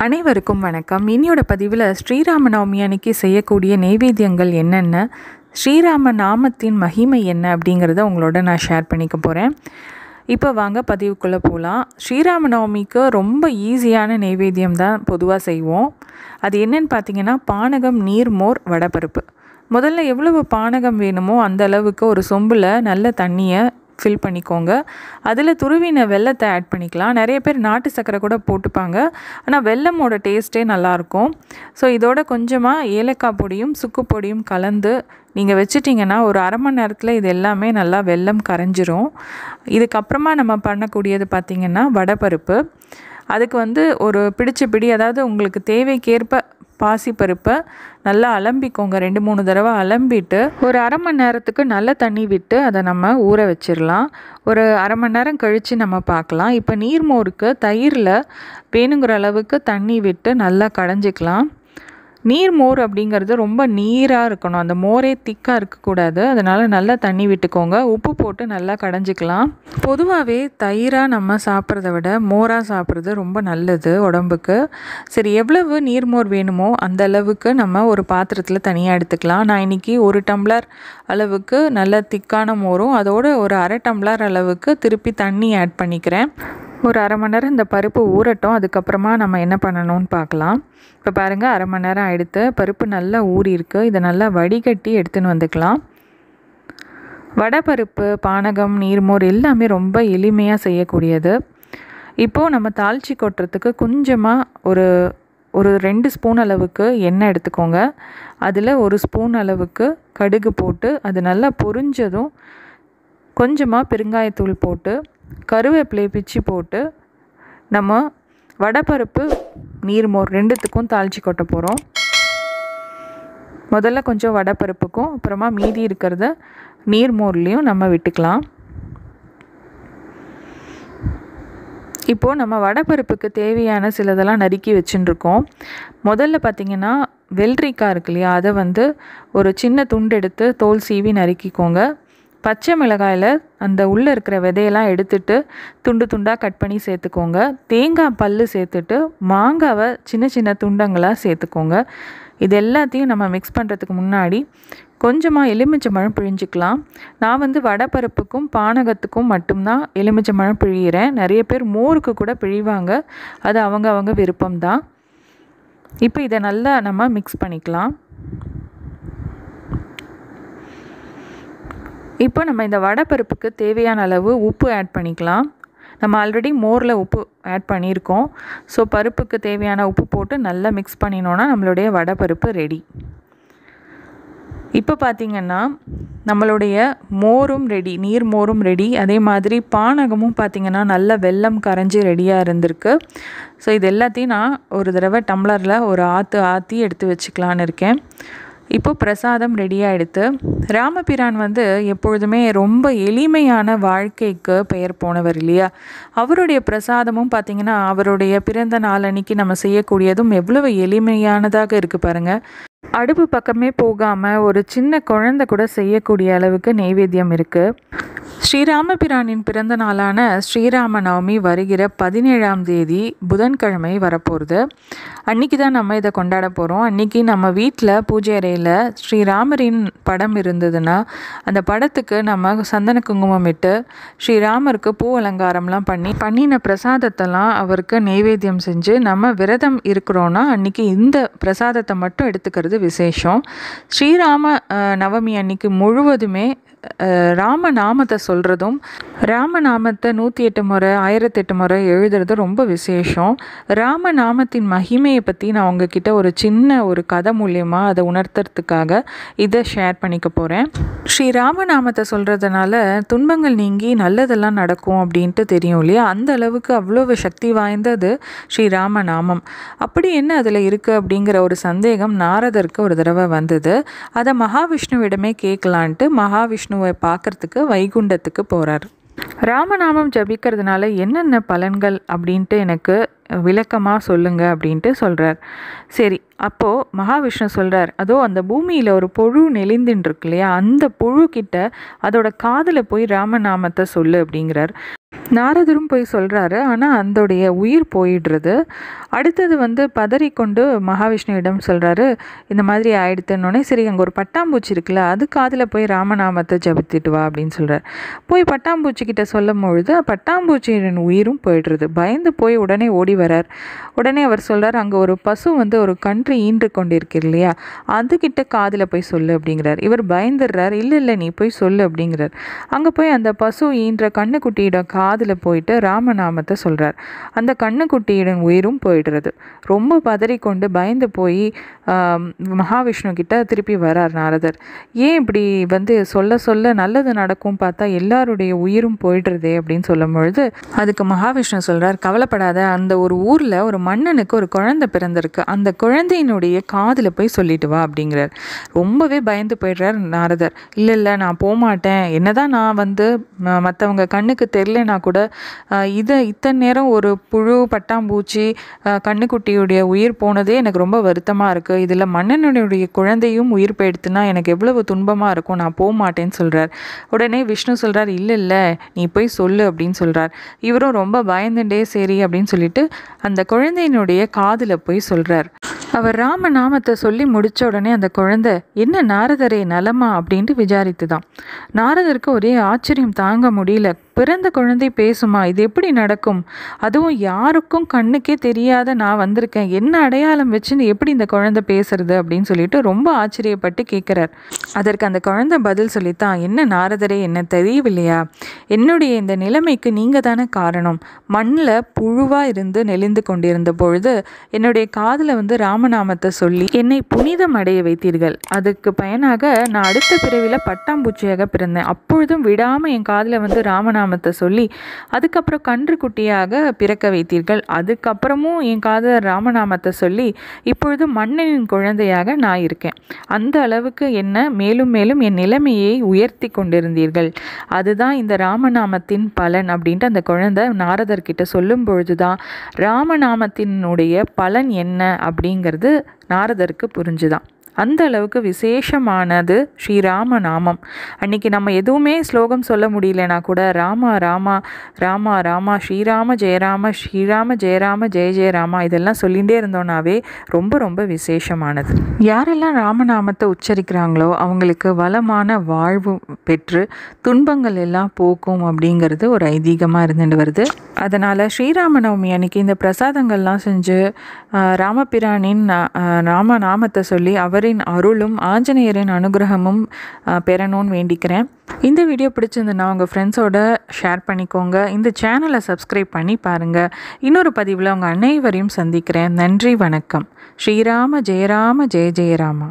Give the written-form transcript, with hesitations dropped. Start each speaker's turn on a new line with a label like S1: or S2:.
S1: அனைவருக்கும் வணக்கம். இன்னியோட பதிவில் ஸ்ரீராம நவமி அன்னைக்கு செய்யக்கூடிய நெய்வேத்தியங்கள் என்னென்ன, ஸ்ரீராம நாமத்தின் மகிமை என்ன அப்படிங்கிறத உங்களோட நான் ஷேர் பண்ணிக்க போகிறேன். இப்போ வாங்க பதிவுக்குள்ளே போகலாம். ஸ்ரீராம நவமிக்கு ரொம்ப ஈஸியான நெய்வேத்தியம் தான் பொதுவாக செய்வோம். அது என்னன்னு பார்த்தீங்கன்னா, பானகம், நீர்மோர், வடைப்பருப்பு. முதல்ல எவ்வளவு பானகம் வேணுமோ அந்த அளவுக்கு ஒரு சொம்பில் நல்ல தண்ணியை ஃபில் பண்ணிக்கோங்க. அதில் துருவின வெல்லத்தை ஆட் பண்ணிக்கலாம். நிறைய பேர் நாட்டு சர்க்கரை கூட போட்டுப்பாங்க. ஆனால் வெல்லமோட டேஸ்ட்டே நல்லாயிருக்கும். ஸோ இதோட கொஞ்சமாக ஏலக்காய் பொடியும் சுக்கு பொடியும் கலந்து நீங்கள் வச்சிட்டிங்கன்னா ஒரு அரை மணி நேரத்தில் இது எல்லாமே நல்லா வெல்லம் கரைஞ்சிரும். இதுக்கப்புறமா நம்ம பண்ணக்கூடியது பார்த்திங்கன்னா வடைப்பருப்பு. அதுக்கு ஒரு பிடி, அதாவது உங்களுக்கு தேவைக்கேற்ப பாசிப்பருப்பை நல்லா அலம்பிக்கோங்க. 2-3 தடவை அலம்பிட்டு ஒரு அரை மணி நேரத்துக்கு நல்ல தண்ணி விட்டு அதை நம்ம ஊற வச்சிடலாம். ஒரு அரை மணி நேரம் கழித்து நம்ம பார்க்கலாம். இப்போ நீர்மோருக்கு தயிரில் வேணுங்கிற அளவுக்கு தண்ணி விட்டு நல்லா கடைஞ்சிக்கலாம். நீர்மோர் அப்படிங்கிறது ரொம்ப நீராக இருக்கணும், அந்த மோரே திக்காக இருக்கக்கூடாது. அதனால் நல்லா தண்ணி விட்டுக்கோங்க. உப்பு போட்டு நல்லா கடைஞ்சிக்கலாம். பொதுவாகவே தயிராக நம்ம சாப்பிட்றத விட மோராக சாப்பிட்றது ரொம்ப நல்லது உடம்புக்கு. சரி, எவ்வளவு நீர்மோர் வேணுமோ அந்த அளவுக்கு நம்ம ஒரு பாத்திரத்தில் தனியாக எடுத்துக்கலாம். நான் இன்றைக்கி 1 டம்ளர் அளவுக்கு நல்ல திக்கான மோரும் அதோடு ஒரு அரை டம்ளர் அளவுக்கு திருப்பி தண்ணி ஆட் பண்ணிக்கிறேன். ஒரு அரை மணி நேரம் இந்த பருப்பு ஊறட்டும். அதுக்கப்புறமா நம்ம என்ன பண்ணணும்னு பார்க்கலாம். இப்போ பாருங்கள், அரை மணி நேரம் ஆகிடுத்து. பருப்பு நல்லா ஊறியிருக்கு. இதை நல்லா வடிகட்டி எடுத்துன்னு வந்துக்கலாம். வடைப்பருப்பு, பானகம், நீர்மோர் எல்லாமே ரொம்ப எளிமையாக செய்யக்கூடியது. இப்போது நம்ம தாளிச்சி கொட்டுறதுக்கு கொஞ்சமாக ஒரு 2 ஸ்பூன் அளவுக்கு எண்ணெய் எடுத்துக்கோங்க. அதில் 1 ஸ்பூன் அளவுக்கு கடுகு போட்டு அது நல்லா பொரிஞ்சதும் கொஞ்சமாக பெருங்காயத்தூள் போட்டு கருவேப்பிலை பிச்சு போட்டு நம்ம வடைப்பருப்பு, நீர்மோர் 2த்துக்கும் தாளித்து கொட்ட போகிறோம். முதல்ல கொஞ்சம் வடைப்பருப்புக்கும் அப்புறமா மீதி இருக்கிறத நீர்மோர்லேயும் நம்ம விட்டுக்கலாம். இப்போது நம்ம வடைப்பருப்புக்கு தேவையான சிலதெல்லாம் நறுக்கி வச்சுட்டுருக்கோம். முதல்ல பார்த்திங்கன்னா வெள்ளரிக்காய் இருக்கு இல்லையா, அதை ஒரு சின்ன துண்டு எடுத்து தோல் சீவி நறுக்கிக்கோங்க. பச்சை மிளகாயில் அந்த உள்ளே இருக்கிற விதையெல்லாம் எடுத்துட்டு துண்டு துண்டாக கட் பண்ணி சேர்த்துக்கோங்க. தேங்காய் பல் சேர்த்துட்டு மாங்காவை சின்ன சின்ன துண்டங்களாக சேர்த்துக்கோங்க. இது எல்லாத்தையும் நம்ம மிக்ஸ் பண்ணுறதுக்கு முன்னாடி கொஞ்சமாக எலுமிச்சம்பழம் பிழிஞ்சிக்கலாம். நான் வடைப்பருப்புக்கும் பானகத்துக்கும் மட்டும்தான் எலுமிச்சம்பழம் பிழிகிறேன். நிறைய பேர் மோருக்கு கூட பிழிவாங்க. அது அவங்க விருப்பம்தான். இப்போ இதை நல்லா நம்ம மிக்ஸ் பண்ணிக்கலாம். இப்போ நம்ம இந்த வடைப்பருப்புக்கு தேவையான அளவு உப்பு ஆட் பண்ணிக்கலாம். நம்ம ஆல்ரெடி மோரில் உப்பு ஆட் பண்ணியிருக்கோம். ஸோ பருப்புக்கு தேவையான உப்பு போட்டு நல்லா மிக்ஸ் பண்ணினோன்னா நம்மளுடைய வடைப்பருப்பு ரெடி. இப்போ பார்த்திங்கன்னா நம்மளுடைய மோரும் ரெடி, நீர்மோரும் ரெடி. அதே மாதிரி பானகமும் பார்த்திங்கன்னா நல்ல வெல்லம் கரைஞ்சி ரெடியாக இருந்திருக்கு. ஸோ இது எல்லாத்தையும் நான் ஒரு தடவை டம்ளரில் ஒரு ஆற்றி எடுத்து வச்சுக்கலான்னு இருக்கேன். இப்போ பிரசாதம் ரெடியாக எடுத்து ராமபிரான் எப்பொழுதுமே ரொம்ப எளிமையான வாழ்க்கைக்கு பெயர் போனவர் இல்லையா. அவருடைய பிரசாதமும் பார்த்திங்கன்னா அவருடைய பிறந்த நாள் அன்னைக்கு நம்ம செய்யக்கூடியதும் எவ்வளவு எளிமையானதாக இருக்குது பாருங்கள். அடுப்பு பக்கமே போகாமல் ஒரு சின்ன குழந்தை கூட செய்யக்கூடிய அளவுக்கு நெய்வேத்தியம் இருக்குது. ஸ்ரீராமபிரானின் பிறந்த நாளான ஸ்ரீராம நவமி வருகிற 17ஆம் தேதி புதன்கிழமை வரப்போகிறது. அன்றைக்கி தான் நம்ம இதை கொண்டாட போகிறோம். அன்றைக்கி நம்ம வீட்டில் பூஜை அறையில் ஸ்ரீராமரின் படம் இருந்ததுன்னா அந்த படத்துக்கு நம்ம சந்தன குங்குமம் இட்டு ஸ்ரீராமருக்கு பூ அலங்காரம்லாம் பண்ணின பிரசாதத்தெல்லாம் அவருக்கு நெய்வேத்தியம் செஞ்சு நம்ம விரதம் இருக்கிறோன்னா அன்றைக்கி இந்த பிரசாதத்தை மட்டும் எடுத்துக்கிறது விசேஷம். ஸ்ரீராம நவமி அன்னைக்கு முழுவதுமே ராமநாமத்தை சொல்கிறதும் ராமநாமத்தை 108 முறை 1008 முறை எழுதுறது ரொம்ப விசேஷம். ராமநாமத்தின் மகிமையை பற்றி நான் உங்ககிட்ட ஒரு சின்ன கதை மூலியமாக அதை உணர்த்துறதுக்காக இதை ஷேர் பண்ணிக்க போகிறேன். ஸ்ரீ ராமநாமத்தை சொல்கிறதுனால துன்பங்கள் நீங்கி நல்லதெல்லாம் நடக்கும் அப்படின்ட்டு தெரியும் இல்லையா. அந்த அளவுக்கு அவ்வளவு சக்தி வாய்ந்தது ஸ்ரீ ராமநாமம். அப்படி என்ன அதில் இருக்குது அப்படிங்கிற ஒரு சந்தேகம் நாரதருக்கு ஒரு தடவை வந்தது. அதை மகாவிஷ்ணுவிடமே கேட்கலான்ட்டு மகாவிஷ்ணுவை பார்க்குறதுக்கு வைகுண்டத்துக்கு போகிறார். ராமநாமம் ஜபிக்கிறதுனால என்னென்ன பலன்கள் அப்படின்ட்டு எனக்கு விளக்கமாக சொல்லுங்க அப்படின்ட்டு சொல்கிறார். சரி, அப்போது மகாவிஷ்ணு சொல்கிறார், அதோ அந்த பூமியில் ஒரு புழு நெளிந்துன்னு இருக்கு இல்லையா, அந்த புழு கிட்ட அதோட காதில் போய் ராமநாமத்தை சொல்லு அப்படிங்கிறார். நாரதரும் போய் சொல்கிறாரு. ஆனால் அதோடைய உயிர் போயிடுறது. அடுத்தது பதறிக்கொண்டு மகாவிஷ்ணுவிடம் சொல்கிறாரு, இந்த மாதிரி ஆயிடுத்துன்னொடனே, சரி அங்கே ஒரு பட்டாம்பூச்சி இருக்குல்ல, அது காதில் போய் ராமநாமத்தை ஜபித்துட்டு வா அப்படின்னு சொல்கிறார். போய் பட்டாம்பூச்சிக்கிட்ட சொல்லும் பொழுது பட்டாம்பூச்சியின் உயிரும் போயிடுறது. பயந்து போய் உடனே ஓடி வரார். உடனே அவர் சொல்கிறார், அங்கே ஒரு பசு ஒரு கன்று ஈன்று கொண்டிருக்கு இல்லையா, அதுக்கிட்ட காதில் போய் சொல்லு அப்படிங்கிறார். இவர் பயந்துடுறார். இல்லை நீ போய் சொல்லு அப்படிங்கிறார். அங்கே போய் அந்த பசு ஈன்ற கண்ணுக்குட்டியிட காதில் போயிட்டு ராமநாமத்தை சொல்கிறார். அந்த கண்ணுக்குட்டியிடம் உயிரும் போயிடுறது. ரொம்ப பதறிக்கொண்டு பயந்து போய் மகாவிஷ்ணு கிட்ட திருப்பி வரார் நாரதர். ஏன் இப்படி சொல்ல சொல்ல நல்லது நடக்கும் பார்த்தா எல்லாருடைய உயிரும் போயிடுறதே அப்படின்னு சொல்லும் பொழுது அதுக்கு மகாவிஷ்ணு சொல்கிறார், கவலைப்படாத, அந்த ஒரு ஊரில் ஒரு மன்னனுக்கு ஒரு குழந்தை பிறந்திருக்கு, அந்த குழந்தையினுடைய காதில் போய் சொல்லிட்டு வா அப்படிங்கிறார். ரொம்பவே பயந்து போயிடுறார் நாரதர். இல்லை நான் போகமாட்டேன், என்னதான் நான் மற்றவங்க கண்ணுக்கு தெரிலனா கூட இத்தனை நேரம் ஒரு புழு பட்டாம்பூச்சி கண்ணுக்குட்டியுடைய உயிர் போனதே எனக்கு ரொம்ப வருத்தமாக இருக்குது, இதில் மன்னனுடைய குழந்தையும் உயிர் போயிடுத்துனா எனக்கு எவ்வளவு துன்பமாக இருக்கும், நான் போக மாட்டேன்னு சொல்கிறார். உடனே விஷ்ணு சொல்கிறார், இல்லை நீ போய் சொல்லு அப்படின்னு சொல்கிறார். இவரும் ரொம்ப பயந்துட்டே சரி அப்படின்னு சொல்லிட்டு அந்த குழந்தையினுடைய காதில் போய் சொல்கிறார். அவர் ராமநாமத்தை சொல்லி முடித்த உடனே அந்த குழந்தை, என்ன நாரதரே நலமா அப்படின்ட்டு விசாரித்துதான். நாரதருக்கு ஒரே ஆச்சரியம் தாங்க முடியல. பிறந்த குழந்தை பேசுமா, இது எப்படி நடக்கும், அதுவும் யாருக்கும் கண்ணுக்கே தெரியாத நான் வந்திருக்கேன், என்ன அடையாளம் வச்சுன்னு எப்படி இந்த குழந்தை பேசுறது அப்படின்னு சொல்லிட்டு ரொம்ப ஆச்சரியப்பட்டு கேட்குறார். அதற்கு அந்த குழந்தை பதில் சொல்லித்தான், என்ன நாரதரே, என்ன தெரியவில்லையா, என்னுடைய இந்த நிலைமைக்கு நீங்கள் தானே காரணம். மண்ணில் புழுவாக இருந்து நெளிந்து கொண்டிருந்த பொழுது என்னுடைய காதில் ராமநாமத்தை சொல்லி என்னை புனிதம் அடைய வைத்தீர்கள். அதுக்கு பயனாக நான் அடுத்த பிறவியில் பட்டாம்பூச்சியாக பிறந்தேன். அப்பொழுதும் விடாமல் என் காதில் ராமநாமத்தை சொல்லி அதுக்கப்புறம் கன்று குட்டியாக பிறக்க வைத்தீர்கள். அதுக்கப்புறமும் என் காதில் ராமநாமத்தை சொல்லி இப்பொழுது மன்னனின் குழந்தையாக நான் இருக்கேன். அந்த அளவுக்கு என்ன மேலும் மேலும் என் நிலைமையை உயர்த்தி கொண்டிருந்தீர்கள். அதுதான் இந்த ராமநாமத்தின் பலன் அப்படின்ட்டு அந்த குழந்தை நாரதர்கிட்ட சொல்லும் பொழுதுதான் ராமநாமத்தினுடைய பலன் என்ன அப்படிங்கிறது நாரதருக்கு புரிஞ்சுதான். அந்த அளவுக்கு விசேஷமானது ஸ்ரீராம நாமம். அன்னைக்கு நம்ம எதுவுமே ஸ்லோகம் சொல்ல முடியலனா கூட ராமா ராமா ராமா ராமா ஸ்ரீராம ஜெயராம ஸ்ரீராம ஜெயராம ஜெய ஜெயராமா இதெல்லாம் சொல்லிகிட்டே இருந்தோன்னாவே ரொம்ப ரொம்ப விசேஷமானது. யாரெல்லாம் ராமநாமத்தை உச்சரிக்கிறாங்களோ அவங்களுக்கு வளமான வாழ்வு பெற்று துன்பங்கள் எல்லாம் போக்கும் அப்படிங்கிறது ஒரு ஐதீகமாக இருந்துட்டு வருது. அதனால் ஸ்ரீராம நவமி அன்னைக்கு இந்த பிரசாதங்கள்லாம் செஞ்சு ராமபிரானின் ராமநாமத்தை சொல்லி அவரின் அருளும் ஆஞ்சநேயரின் அனுகிரகமும் பெறணும்னு வேண்டிக்கிறேன். இந்த வீடியோ பிடிச்சிருந்துன்னா உங்கள் ஃப்ரெண்ட்ஸோட ஷேர் பண்ணிக்கோங்க. இந்த சேனலை சப்ஸ்கிரைப் பண்ணி பாருங்கள். இன்னொரு பதிவில் உங்கள் அனைவரையும் சந்திக்கிறேன். நன்றி, வணக்கம். ஸ்ரீராம ஜெயராம ஜெய ஜெயராமா.